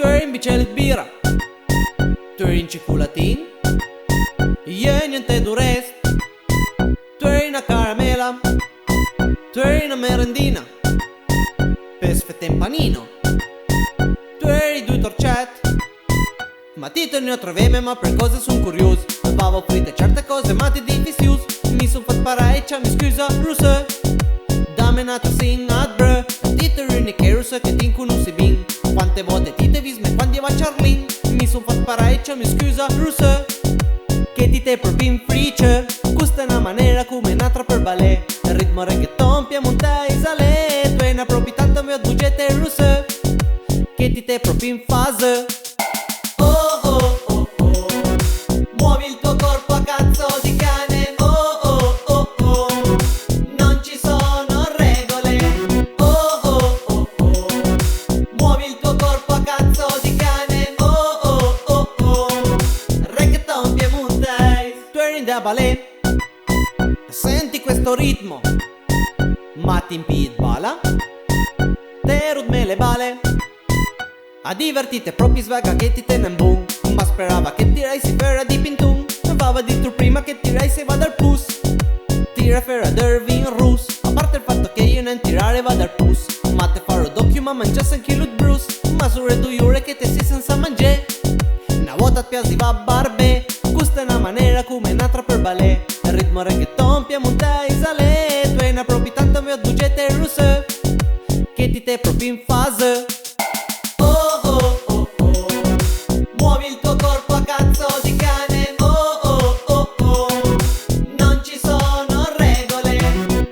Tu eri in bicelet bira, tu eri in ciculatin, e niente durest. Tu eri una caramela, tu eri una merendina, per sfette in panino. Tu eri due torcette, ma Tito ne ho troveme, ma per cose son curioso. Avevo offrite certe cose, ma ti diffizius. Mi son fatto parecchia, mi scusa, russe. Dammi una tazzina ad bre. Tito rini che russe che ti conosci bin. Quante volte ti te visme quando va Charlene. Mi son fatto parecchia, mi scusa, russe. Che ti te proprio in frice. Questa è una maniera come un'altra per ballet. Il ritmo reggaeton piemontese ale. Tu hai una proprio tanto mio budget russe. Che ti te proprio in fase. Oh oh oh oh, muovi il tuo corpo a cazzo di cane. Oh oh oh oh, non ci sono regole. Oh oh oh oh, muovi il tuo corpo a cazzo di cane. Oh oh oh oh, reggaeton piemontese. Tu eri da ballet, senti questo ritmo, ma ti impid bala, te rudme le bale. A divertite proprio svaga che ti tenen boom. Ma sperava che tirai si ferra di pintum. Aveva detto prima che tirai se va dal pus. Tira ferra d'Irving Rus. A parte il fatto che io non tirare va dal pus. Ma te farò doppio ma mangiasse anche lui Bruce. Ma su redu iure che te si senza mangiare. Una volta ti piace va barbe. Questa è una maniera come un'altra per ballet. Il ritmo reggaeton piemontese ale. Tu hai una proprio tanto mio budget russe. Che ti te proprio in fase. Muovi il tuo corpo a cazzo di cane. Oh oh oh oh, non ci sono regole.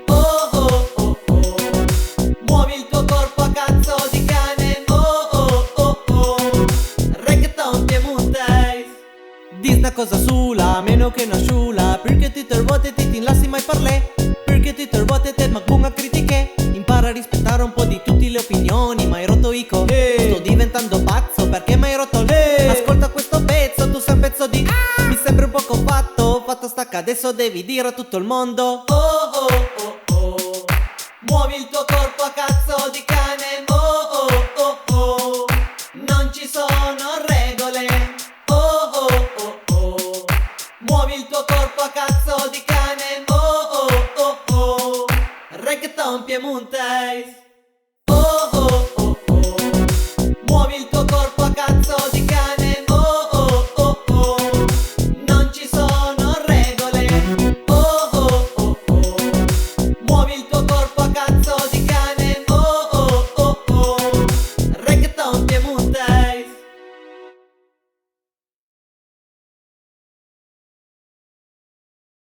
Oh oh oh oh, muovi il tuo corpo a cazzo di cane. Oh oh oh oh, reggaeton piemontese. Dis una cosa sola, a meno che non sciula. Perché ti trovote ti ti lasci mai parlè. Perché ti trovote te ma bunga critiche. Impara a rispettare un po' di tutte le opinioni. Ma hai rotto i co, sto diventando pazzo perché mi hai rotto le. Ascolta questo pezzo, tu sei un pezzo di mi sembra un poco fatto stacca, adesso devi dire a tutto il mondo. Oh oh oh oh, muovi il tuo corpo a cazzo di cane. Oh oh oh oh, non ci sono regole. Oh oh oh oh, muovi il tuo corpo a cazzo di cane. Oh oh oh oh, reggaeton piemontese.